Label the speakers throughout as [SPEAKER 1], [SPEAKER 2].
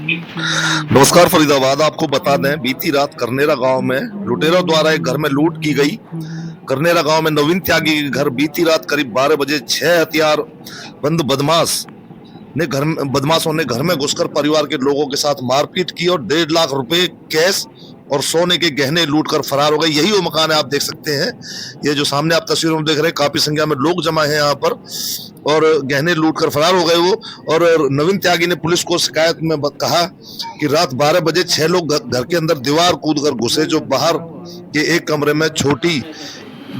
[SPEAKER 1] नमस्कार फरीदाबाद। आपको बता दें, बीती रात करनेरा गांव में लुटेरों द्वारा एक घर में लूट की गई। करनेरा गांव में नवीन त्यागी के घर बीती रात करीब 12 बजे 6 हथियारबंद बदमाशों ने घर में घुसकर परिवार के लोगों के साथ मारपीट की और 1.5 लाख रुपए कैश और सोने के गहने लूटकर फरार हो गए। यही वो मकान है, आप देख सकते हैं। ये जो सामने आप तस्वीरों में देख रहे हैं, काफी संख्या में लोग जमा है यहाँ पर और गहने लूटकर फरार हो गए वो। और नवीन त्यागी ने पुलिस को शिकायत में कहा कि रात 12 बजे 6 लोग घर के अंदर दीवार कूदकर घुसे, जो बाहर के एक कमरे में छोटी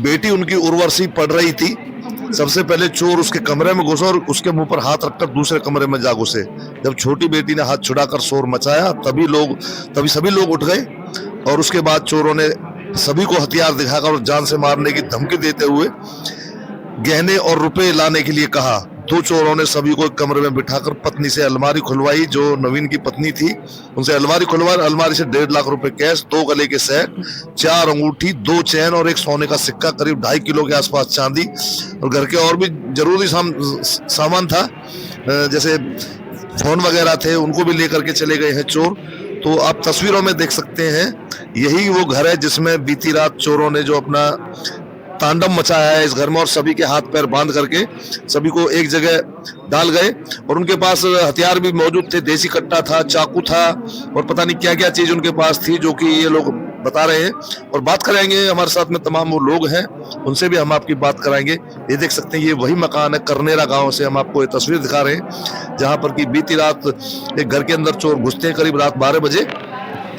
[SPEAKER 1] बेटी उनकी उर्वशी पढ़ रही थी। सबसे पहले चोर उसके कमरे में घुसा और उसके मुंह पर हाथ रखकर दूसरे कमरे में जा घुसे। जब छोटी बेटी ने हाथ छुड़ाकर शोर मचाया तभी सभी लोग उठ गए और उसके बाद चोरों ने सभी को हथियार दिखाकर और जान से मारने की धमकी देते हुए गहने और रुपए लाने के लिए कहा। दो चोरों ने सभी को एक कमरे में बिठाकर पत्नी से अलमारी खुलवाई, जो नवीन की पत्नी थी। उनसे अलमारी खुलवाई, अलमारी से 1.5 लाख रुपए कैश, 2 गले के सेट, 4 अंगूठी, 2 चैन और 1 सोने का सिक्का, करीब 2.5 किलो के आसपास चांदी और घर के और भी जरूरी सामान था, जैसे फोन वगैरह थे, उनको भी लेकर के चले गए हैं चोर। तो आप तस्वीरों में देख सकते हैं, यही वो घर है जिसमें बीती रात चोरों ने जो अपना तांडव मचाया है इस घर में और सभी के हाथ पैर बांध करके सभी को एक जगह डाल गए। और उनके पास हथियार भी मौजूद थे, देसी कट्टा था, चाकू था और पता नहीं क्या क्या चीज उनके पास थी, जो कि ये लोग बता रहे हैं। और बात कराएंगे, हमारे साथ में तमाम वो लोग हैं, उनसे भी हम आपकी बात कराएंगे। ये देख सकते हैं, ये वही मकान है, करनेरा गांव से हम आपको ये तस्वीर दिखा रहे हैं, जहां पर की बीती रात एक घर के अंदर चोर घुसते हैं करीब रात 12 बजे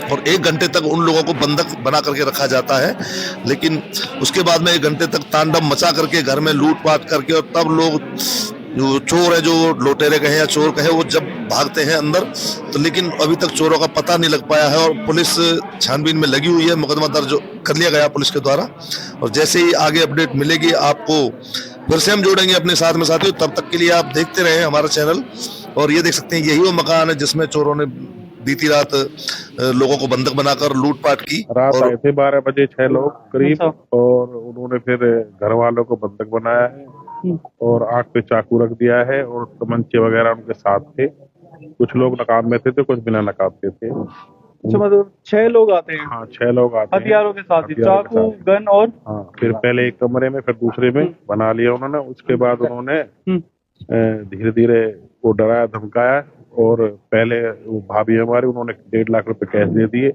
[SPEAKER 1] और 1 घंटे तक उन लोगों को बंधक बना करके रखा जाता है। लेकिन उसके बाद में 1 घंटे तक तांडव मचा करके घर में लूटपाट करके और तब लोग जो चोर है, जो लुटेरे कहे या चोर कहे, वो जब भागते हैं अंदर तो, लेकिन अभी तक चोरों का पता नहीं लग पाया है और पुलिस छानबीन में लगी हुई है। मुकदमा दर्ज कर लिया गया पुलिस के द्वारा और जैसे ही आगे अपडेट मिलेगी आपको फिर से हम जोड़ेंगे अपने साथ में साथियों। तब तक के लिए आप देखते रहे हमारा चैनल। और ये देख सकते हैं, यही वो मकान है जिसमें चोरों ने बीती रात लोगों को बंधक बनाकर लूटपाट की।
[SPEAKER 2] रात
[SPEAKER 1] और
[SPEAKER 2] आए थे 12 बजे 6 लोग करीब और उन्होंने फिर घर वालों को बंधक बनाया है और आंख पे चाकू रख दिया है और तमंचे वगैरह उनके साथ थे। कुछ लोग नकाब में थे तो कुछ बिना नकाब के थे।
[SPEAKER 3] अच्छा, मतलब 6 लोग आते हैं?
[SPEAKER 2] हाँ, 6 लोग आते हैं
[SPEAKER 3] हथियारों के साथ ही, चाकू, गन और
[SPEAKER 2] हाँ, फिर पहले एक कमरे में फिर दूसरे में बना लिया उन्होंने। उसके बाद उन्होंने धीरे धीरे वो डराया धमकाया और पहले वो भाभी हमारी, उन्होंने 1.5 लाख रुपए कैश दे दिए।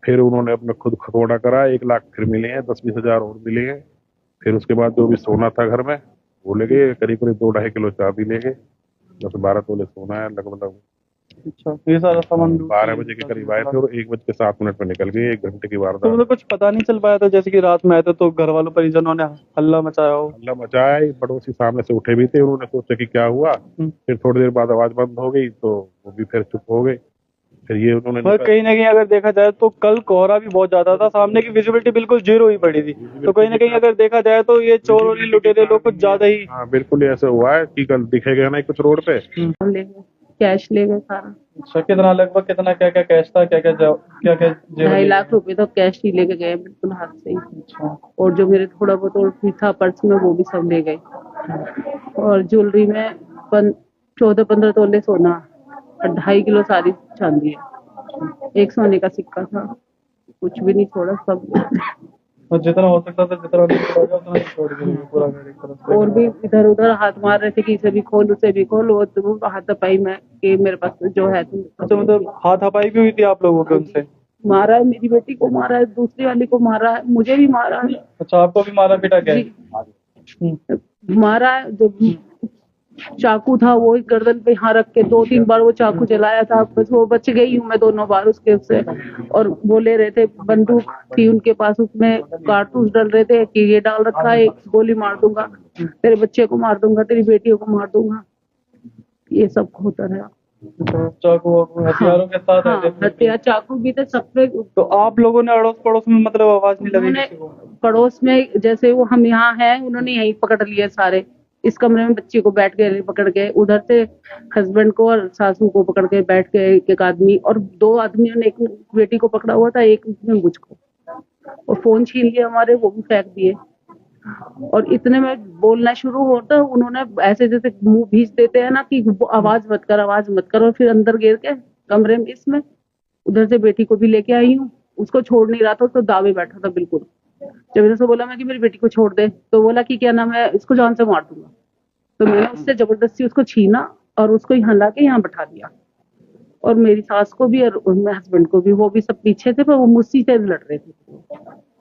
[SPEAKER 2] फिर उन्होंने अपने खुद खतौड़ा करा, 1 लाख फिर मिले हैं, 10-20 हजार और मिले हैं। फिर उसके बाद जो भी सोना था घर में वो ले गए, करीब 2-2.5 किलो चांदी ले गए, 10-12 तोले सोना है लगभग।
[SPEAKER 3] अच्छा, ये सारा सामान
[SPEAKER 2] 12 बजे के करीब आए थे और 1:07 में निकल गए, 1 घंटे की
[SPEAKER 3] तो
[SPEAKER 2] वारदात।
[SPEAKER 3] मतलब कुछ पता नहीं चल पाया था, जैसे कि रात में आए थे तो घर वालों परिजनों ने हल्ला मचाया हो?
[SPEAKER 2] हल्ला मचाया, पड़ोसी सामने से उठे भी थे, उन्होंने सोचा कि क्या हुआ। फिर थोड़ी देर बाद आवाज बंद हो गई तो वो भी फिर चुप हो गए। फिर ये उन्होंने
[SPEAKER 3] कहीं ना कहीं अगर देखा जाए तो कल कोहरा भी बहुत ज्यादा था, सामने की विजिबिलिटी बिल्कुल जीरो ही पड़ी थी, तो कहीं ना कहीं अगर देखा जाए तो ये चोर और लुटेरे लोग कुछ ज्यादा ही।
[SPEAKER 2] हाँ, बिल्कुल ऐसा हुआ है कि कल दिखेगा नहीं कुछ रोड पे।
[SPEAKER 4] कैश ले गए सारा।
[SPEAKER 3] अच्छा, कितना लगभग कितना क्या क्या कैश था, क्या क्या
[SPEAKER 4] 2.5 लाख रुपए तो कैश ही लेके गए बिल्कुल हाथ से ही।
[SPEAKER 3] अच्छा।
[SPEAKER 4] और जो मेरे थोड़ा बहुत और भी था पर्स में वो भी सब ले गए। और ज्वेलरी में 14-15 तोले सोना और 2.5 किलो सारी चांदी है। 1 सोने का सिक्का था, कुछ भी नहीं छोड़ा, सब।
[SPEAKER 3] और जितना हो सकता था, जितना नहीं छोड़ा उतना छोड़ दिया पूरा मेरी तरफ से।
[SPEAKER 4] और भी इधर उधर हाथ मार रहे थे कि इसे भी खोल उसे भी खोल, वो तो हाथ पाई में कि मेरे पास जो है तुम।
[SPEAKER 3] अच्छा, मतलब हाथापाई भी हुई थी आप लोगों के उनसे?
[SPEAKER 4] मारा है, मेरी बेटी को मारा है, दूसरी वाली को मारा है, मुझे भी मारा है।
[SPEAKER 3] अच्छा, आपको भी मारा पीटा गया?
[SPEAKER 4] मारा है, जो चाकू था वो गर्दन पे यहाँ रख के 2-3 बार वो चाकू चलाया था, बस वो बच गई हूँ मैं दोनों बार उसके उससे। और वो ले रहे थे, बंदूक थी उनके पास, उसमें कारतूस डाल रहे थे कि ये डाल रखा है, गोली मार दूंगा, तेरे बच्चे को मार दूंगा, तेरी बेटियों को मार दूंगा, ये सब होता रहा।
[SPEAKER 3] चाकू हथियारों के साथ?
[SPEAKER 4] हाँ, हथियार चाकू भी थे सब पे।
[SPEAKER 3] तो आप लोगों ने अड़ोस पड़ोस में मतलब आवाज नहीं लगी किसी को?
[SPEAKER 4] पड़ोस में जैसे वो हम यहाँ हैं, उन्होंने यहीं पकड़ लिए सारे। इस कमरे में बच्ची को बैठ के पकड़ के, उधर से हस्बैंड को और सासू को पकड़ के बैठ के एक आदमी, और 2 आदमियों ने एक बेटी को पकड़ा हुआ था, एक ने मुझको, और फोन छीन लिए हमारे, वो भी फेंक दिए। और इतने में बोलना शुरू होता, उन्होंने ऐसे जैसे मुंह भींच देते हैं ना कि आवाज मत कर, आवाज मत कर, और फिर अंदर गिर के कमरे में इसमें। उधर से बेटी को भी लेके आई हूँ, उसको छोड़ नहीं रहा था, तो दावे बैठा था बिल्कुल। जब मैंने उसको बोला मैं कि मेरी बेटी को छोड़ दे, तो बोला कि क्या नाम है, इसको जान से मार दूंगा। तो मैंने उससे जबरदस्ती उसको छीना और उसको यहाँ ला के यहाँ बैठा दिया। और मेरी सास को भी और मेरे हस्बैंड को भी, वो भी सब पीछे थे, पर वो मुझसे से लड़ रहे थे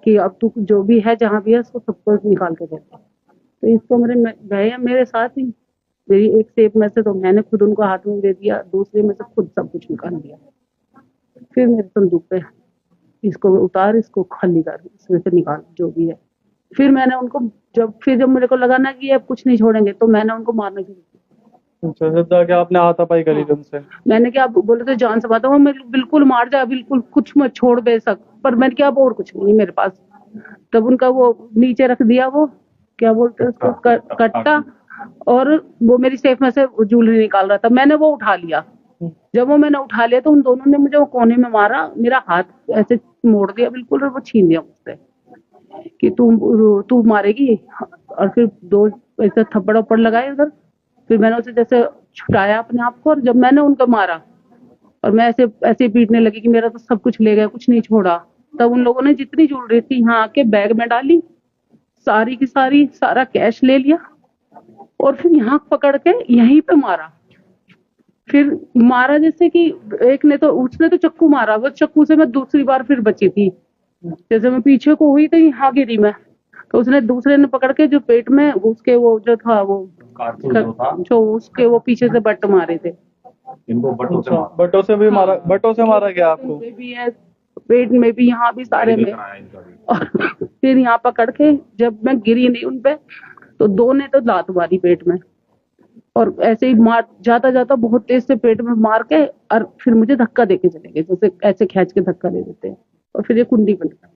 [SPEAKER 4] कि अब तू जो भी है, जहाँ भी है, उसको सबको निकाल के दे। तो इसको भैया मेरे साथ ही, मेरी एक सेफ में से तो मैंने खुद उनको हाथ में दे दिया, दूसरे में से खुद सब कुछ निकाल दिया। फिर मेरे संदूक पे इसको उतार, इसको खाली कर, इसमें से निकाल जो भी है। फिर मैंने उनको जब मेरे को लगा ना कि अब कुछ नहीं छोड़ेंगे, तो मैंने उनको मारना शुरू किया।
[SPEAKER 3] अच्छा, जब जाके आपने हाथापाई करी उनसे?
[SPEAKER 4] मैंने क्या बोले तो जान से मारता हूँ, मैं बिल्कुल मार जा, बिल्कुल कुछ मत छोड़ बेशक, पर मैंने क्या, अब और कुछ नहीं मेरे पास। तब उनका वो नीचे रख दिया, वो क्या बोलते हैं उसको, कट्टा, और वो मेरी सेफ में से ज्वेलरी निकाल रहा था, मैंने वो उठा लिया। जब वो मैंने उठा लिया तो उन दोनों ने मुझे वो कोने में मारा, मेरा हाथ ऐसे मोड़ दिया बिल्कुल, और वो छीन दिया मुझसे कि तू मारेगी। और फिर 2 ऐसे थप्पड़ उप्पड़ लगाए उधर। फिर मैंने उसे जैसे छुटाया अपने आप को, और जब मैंने उनको मारा और मैं ऐसे ऐसे पीटने लगी कि मेरा तो सब कुछ ले गया, कुछ नहीं छोड़ा, तब उन लोगों ने जितनी ज्वेलरी थी यहाँ आके बैग में डाली, सारी की सारी, सारा कैश ले लिया, और फिर यहाँ पकड़ के यहीं पे मारा। फिर मारा जैसे कि एक ने तो, उसने तो चक्कू मारा, वो चक्कू से मैं दूसरी बार फिर बची थी। जैसे मैं पीछे को हुई तो यहाँ गिरी मैं, तो उसने दूसरे ने पकड़ के जो पेट में उसके वो जो था वो जो उसके वो पीछे से बट मारे थे।
[SPEAKER 3] इनको बटों से भी मारा? बटों से मारा गया आपको?
[SPEAKER 4] भी है, पेट में भी, यहाँ भी, सारे में। और फिर यहाँ पकड़ के जब मैं गिरी नहीं उनपे, तो 2 ने तो लात मारी पेट में, और ऐसे ही मार जाता जाता बहुत तेज से पेट में मार के, और फिर मुझे धक्का देके चले गए, जैसे ऐसे खींच के धक्का दे देते हैं, और फिर ये कुंडी बन गई।